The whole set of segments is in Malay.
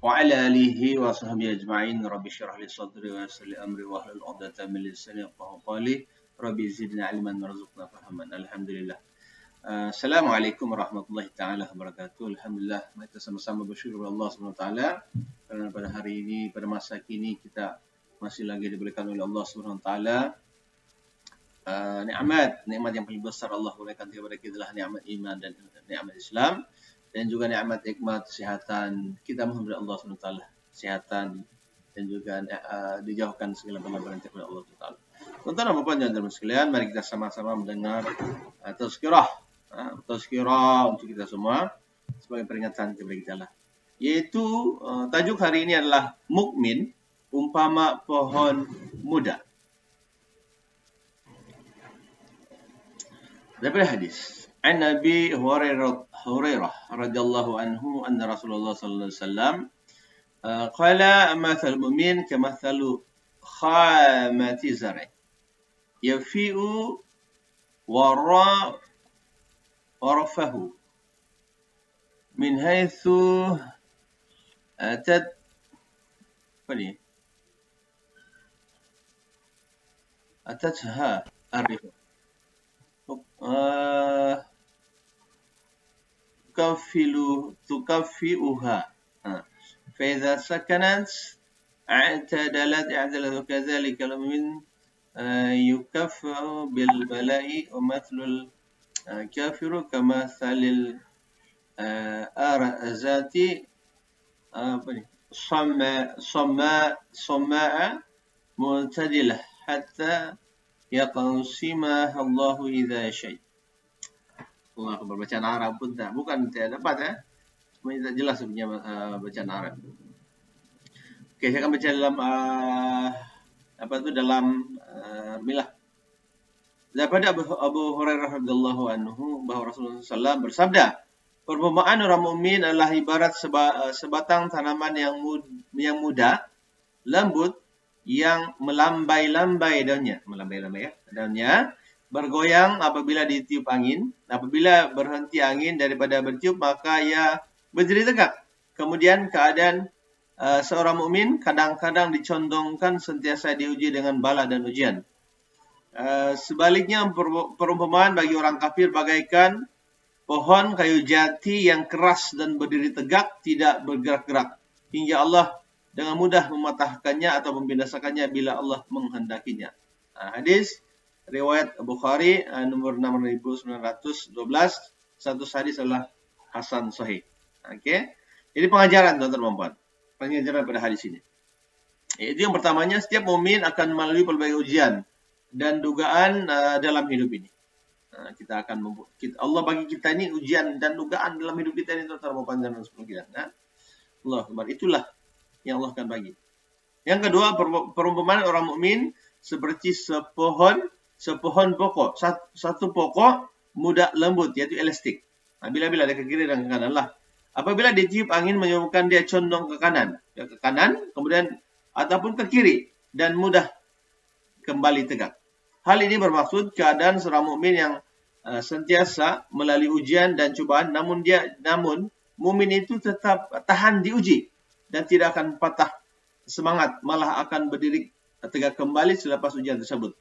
وعلى آله وصحبه أجمعين. رب اشرح لي صدري ويسر لي أمري واحلل عقدة من لساني يفقهوا قولي. ربي زدنا علما وارزقنا فهما. Alhamdulillah. Assalamualaikum warahmatullahi taala wabarakatuh. Alhamdulillah, kita sama-sama bersyukur kepada Allah Subhanahu wa taala kerana pada hari ini, pada masa kini kita masih lagi diberikan oleh Allah Subhanahu wa taala nikmat yang paling besar Allah berikan kepada kita adalah nikmat iman dan nikmat Islam, dan juga nikmat kesihatan. Kita mohon kepada Allah SWT kesihatan dan juga dijauhkan segala bala berantai kepada Allah SWT. Tuan-tuan dan puan-puan yang dirahmati sekalian, mari kita sama-sama mendengar tazkirah untuk kita semua sebagai peringatan kepada kita lah. Yaitu tajuk hari ini adalah mukmin umpama pohon muda. Daripada hadis an Nabi Hurairah radhiyallahu anhu anna Rasulullah sallallahu alaihi wasallam qala mathal mu'min kamathalu khamati zar'i yafi'u warafahu min haythu atatha ar-rih تكفئها فإذا سكنت اعتدلت وكذلك المؤمن يكفئ بالبلاء ومثل الكافر كمثل الأرزات صماء معتدلة حتى يقسمها الله إذا شاء. Allah, bacaan Arab pun bukan tidak dapat cuma tidak jelas punya bacaan Arab. Okey, saya akan baca dalam dalam milah. Daripada Abu Hurairah radhiyallahu anhu bahawa Rasulullah SAW bersabda, perumpamaan orang mukmin adalah ibarat sebatang tanaman yang muda, lembut, yang melambai-lambai daunnya, daunnya bergoyang apabila ditiup angin. Apabila berhenti angin daripada bertiup, maka ia berdiri tegak. Kemudian keadaan seorang mukmin kadang-kadang dicondongkan sentiasa diuji dengan bala dan ujian. Sebaliknya, perumpamaan bagi orang kafir bagaikan pohon kayu jati yang keras dan berdiri tegak, tidak bergerak-gerak, hingga Allah dengan mudah mematahkannya atau membinasakannya bila Allah menghendakinya. Hadis riwayat Bukhari nomor 6912. Satu hadis adalah hasan sahih. Okey. Jadi pengajaran tuan-tuan dan puan-puan. Pengajaran pada hadis ini. Itu yang pertamanya, setiap mukmin akan melalui pelbagai ujian dan dugaan dalam hidup ini. Kita akan Allah bagi kita ini ujian dan dugaan dalam hidup kita ini, tuan-tuan dan puan-puan dan sebelum kita. Allah Akbar, itulah yang Allah akan bagi. Yang kedua, perumpamaan orang mukmin seperti sepohon pokok, satu pokok muda lembut, yaitu elastik. Bila-bila dia ke kiri dan ke kanan lah. Apabila ditiup angin menyebabkan dia condong ke kanan, kemudian ataupun ke kiri dan mudah kembali tegak. Hal ini bermaksud keadaan seorang mukmin yang sentiasa melalui ujian dan cubaan, namun mukmin itu tetap tahan diuji dan tidak akan patah semangat, malah akan berdiri tegak kembali selepas ujian tersebut.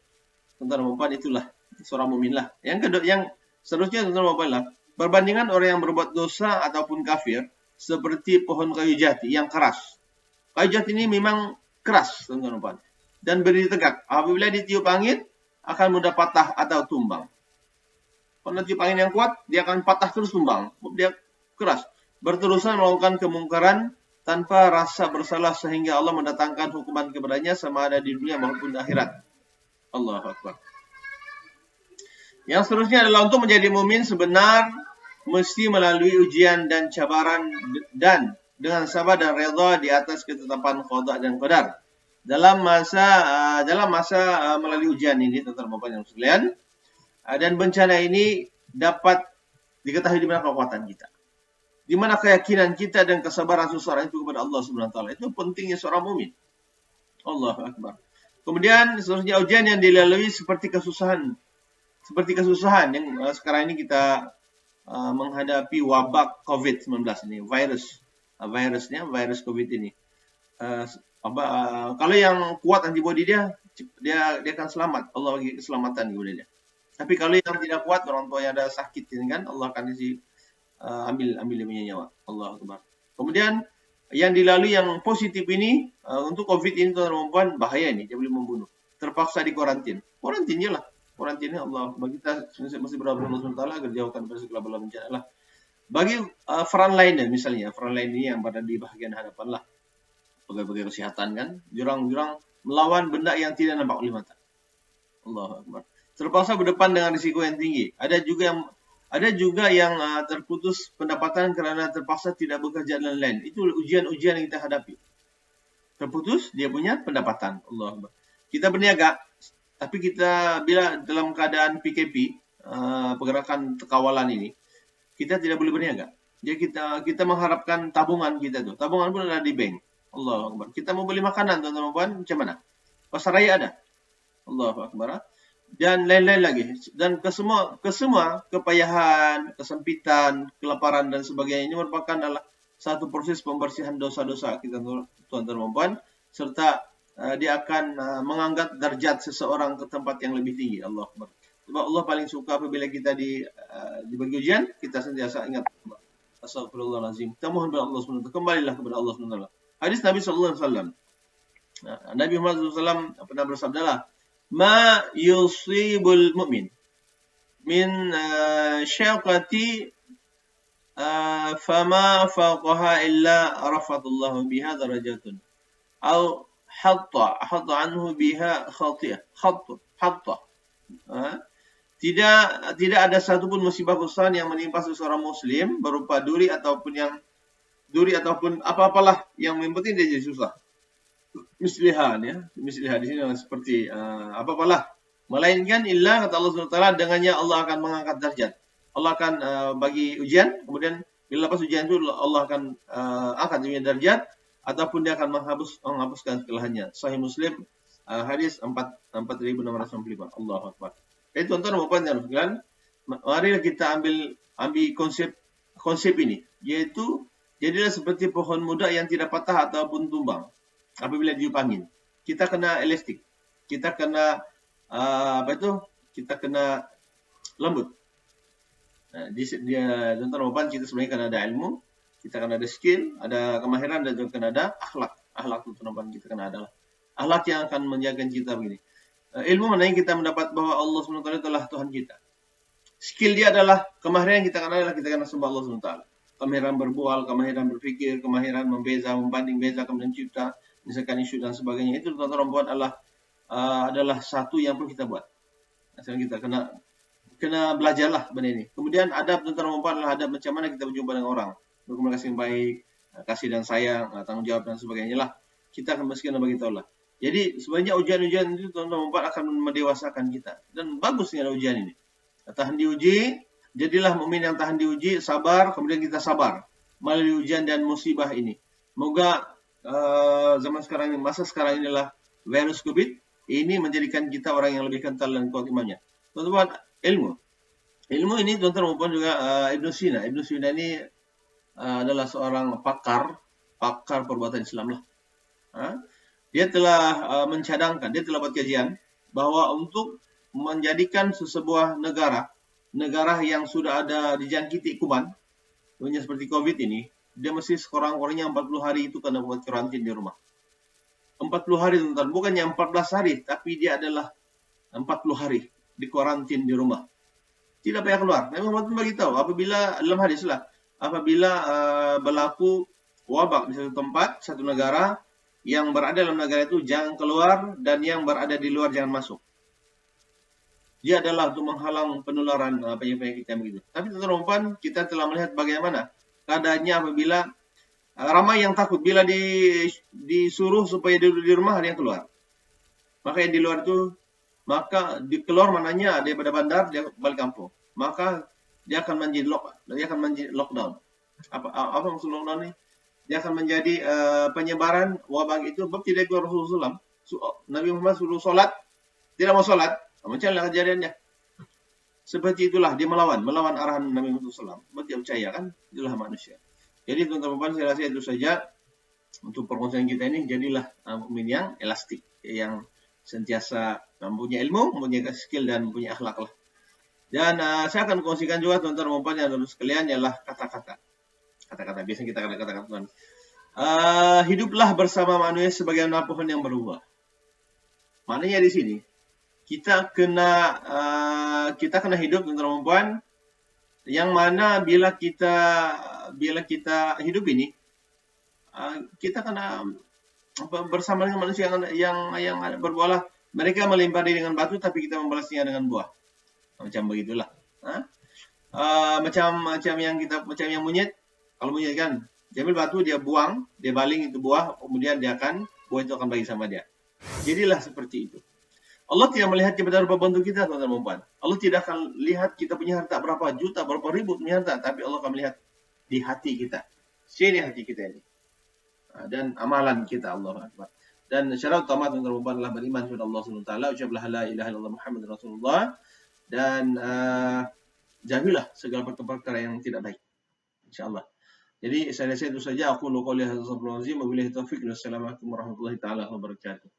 Tuan-tuan dan puan, itulah seorang mukmin lah. Yang kedua, yang seterusnya tuan-tuan dan puan lah, perbandingan orang yang berbuat dosa ataupun kafir seperti pohon kayu jati yang keras. Kayu jati ini memang keras, tuan-tuan dan puan, dan berdiri tegak. Apabila ditiup angin, akan mudah patah atau tumbang. Kalau tiup angin yang kuat, dia akan patah terus tumbang. Dia keras. Berterusan melakukan kemungkaran tanpa rasa bersalah sehingga Allah mendatangkan hukuman kepadanya sama ada di dunia maupun di akhirat. Allahu Akbar. Yang seterusnya adalah untuk menjadi mukmin sebenar mesti melalui ujian dan cabaran dan dengan sabar dan redha di atas ketetapan qada dan qadar. Dalam masa melalui ujian ini, tuan-tuan dan sekalian, dan bencana ini dapat diketahui di mana kekuatan kita, di mana keyakinan kita dan kesabaran seseorang itu kepada Allah Subhanahu wa taala. Itu pentingnya seorang mukmin. Allahu Akbar. Kemudian seterusnya ujian yang dilalui seperti kesusahan yang sekarang ini kita menghadapi wabak COVID-19 ini, virus virusnya, virus COVID ini. Kalau yang kuat antibodi dia akan selamat. Allah bagi keselamatan kepada dia. Tapi kalau yang tidak kuat, orang tua yang ada sakit ini kan, Allah akan ambil dia punya nyawa. Allah Akbar. Kemudian yang dilalui yang positif ini untuk COVID ini tuan-tuan bahaya ini, dia boleh membunuh. Terpaksa di kuarantin. Kuarantinnya lah. Kuarantinnya Allah bagi kita masih berdoa kepada Allah SWT agar jauhkan dari segala bala bencana lah. Bagi frontline misalnya, frontline ini yang berada di bahagian hadapan lah. Pegawai-pegawai kesehatan kan, jurang-jurang melawan benda yang tidak nampak oleh mata. Allah Akbar. Terpaksa berdepan dengan risiko yang tinggi. Ada juga yang terputus pendapatan karena terpaksa tidak bekerja dan lain-lain. Itu ujian-ujian yang kita hadapi. Terputus dia punya pendapatan. Allah Akbar. Kita berniaga, tapi kita bila dalam keadaan PKP, pergerakan kawalan ini, kita tidak boleh berniaga. Jadi kita mengharapkan tabungan kita tuh. Tabungan pun ada di bank. Allah Akbar. Kita mau beli makanan tuan-tuan, macam mana? Pasar raya ada. Allah Akbar. Dan lain-lain lagi. Dan kesemua kepayahan, kesempitan, kelaparan dan sebagainya ini merupakan adalah satu proses pembersihan dosa-dosa kita tuan-tuan, serta dia akan mengangkat derajat seseorang ke tempat yang lebih tinggi. Allah Akbar. Sebab Allah paling suka apabila kita dibagi ujian, kita sentiasa ingat Astagfirullahaladzim. Kita mohon kepada Allah SWT. Kembalilah kepada Allah SWT. Hadis Nabi SAW. Nabi Muhammad SAW pernah bersabda lah, ma yusibul mu'min min syaqati fama faqaha illa rafatullahu biha darajatun atau hatta anhu biha khatiyah hatta. Tidak ada satupun musibah besar yang menimpa seseorang muslim berupa duri ataupun apa-apalah yang penting dia jadi susah. Misliha di sini seperti apa-apalah. Melainkan illa kata Allah SWT dengannya Allah akan mengangkat derajat. Allah akan bagi ujian, kemudian bila lepas ujian itu Allah akan angkat dia derajat ataupun dia akan menghapuskan kesalahannya. Sahih Muslim hadis 4695. Allahu Akbar. Itu tuan-tuan dan mari kita ambil konsep ini, yaitu jadilah seperti pohon muda yang tidak patah ataupun tumbang apabila ditiup angin. Kita kena elastik, kita kena kita kena lembut. Nah, tuan-tuan kita sebenarnya kan ada ilmu, kita kan ada skill, ada kemahiran, dan juga kan ada akhlak. Akhlak itu tuan-tuan kita kan ada akhlak yang akan menjaga kita begini. Ilmu mana yang kita mendapat bahwa Allah SWT adalah Tuhan kita. Skill dia adalah kemahiran yang kita kan adalah kita kena sembah Allah SWT. Kemahiran berbual, kemahiran berfikir, kemahiran membanding beza, kemudian cipta, misalkan isu dan sebagainya. Itu tuan-tuan buat adalah satu yang perlu kita buat. Sekarang kita kena belajarlah benda ini. Kemudian adab tuan-tuan adalah adab macam mana kita berjumpa dengan orang. Berkomunikasi yang baik, kasih dan sayang, tanggung jawab dan sebagainya lah. Kita akan mestikan bagi tahu lah. Jadi sebenarnya ujian-ujian itu tuan-tuan akan mendewasakan kita. Dan bagusnya ada ujian ini. Tahan diuji, jadilah mukmin yang tahan diuji, sabar, kemudian kita sabar melalui ujian dan musibah ini. Moga masa sekarang inilah virus COVID ini menjadikan kita orang yang lebih kental dan kuat imannya. Teman-teman, ilmu ini tuan-tuan juga Ibn Sina. Ibn Sina ini adalah seorang pakar perbuatan Islam lah. Dia telah mencadangkan, dia telah buat kajian bahwa untuk menjadikan sebuah negara yang sudah ada dijangkiti kuman, contohnya seperti COVID ini, dia mesti sekurang-kurangnya 40 hari itu kena buat karantin di rumah. 40 hari teman-teman, bukannya 14 hari, tapi dia adalah 40 hari di karantin di rumah. Tidak payah keluar. Nabi Muhammad beritahu apabila dalam hadis lah, apabila berlaku wabak di satu tempat, satu negara, yang berada dalam negara itu jangan keluar dan yang berada di luar jangan masuk. Dia adalah untuk menghalang penularan penyakit yang begitu. Tapi teman-teman, kita telah melihat bagaimana keadaannya apabila ramai yang takut bila disuruh supaya duduk di rumah, ada yang keluar. Maka yang di luar itu, keluar mananya daripada bandar, dia balik kampung. Maka dia akan menjadi lockdown. Apa maksud lockdown ini? Dia akan menjadi penyebaran wabah itu. Sebab tidak ikut Rasulullah SAW. Nabi Muhammad suruh solat, tidak mau solat. Macam mana kejadiannya? Seperti itulah dia melawan arahan Nabi Muhammad SAW. Dia percaya kan, itulah manusia. Jadi teman-teman saya rasa itu saja untuk perkongsian kita ini. Jadilah mukmin yang elastik, yang sentiasa mempunyai ilmu, mempunyai skill dan mempunyai akhlak lah. Dan saya akan kongsikan juga teman-teman yang dalam sekalian ialah kata-kata. Kata-kata biasanya kita kata-kata Tuhan. Hiduplah bersama manusia sebagaimana pohon yang berbuah. Maknanya di sini kita kena hidup teman-teman perempuan yang mana bila kita hidup ini kita kena bersama dengan manusia yang berbuah. Mereka melempar diri dengan batu tapi kita membalasnya dengan buah. Macam begitulah. Macam yang monyet. Kalau monyet kan, dia ambil batu, dia buang, dia baling itu buah, kemudian buah itu akan bagi sama dia. Jadilah seperti itu. Allah tidak melihat kepada rupa bentuk kita, teman-teman. Allah tidak akan lihat kita punya harta berapa juta, berapa ribu punya harta, tapi Allah akan melihat di hati kita. Sini hati kita ini. Dan amalan kita, Allah Akbar. Dan syarat utama teman-teman adalah beriman kepada Allah SWT, ucaplah la ilaha illallah Muhammad Rasulullah, dan jauhilah segala perkara yang tidak baik. InsyaAllah. Jadi saya rasa itu saja. Aku qouli hadza wa billahi taufiq. Wassalamualaikum warahmatullahi taala wabarakatuh.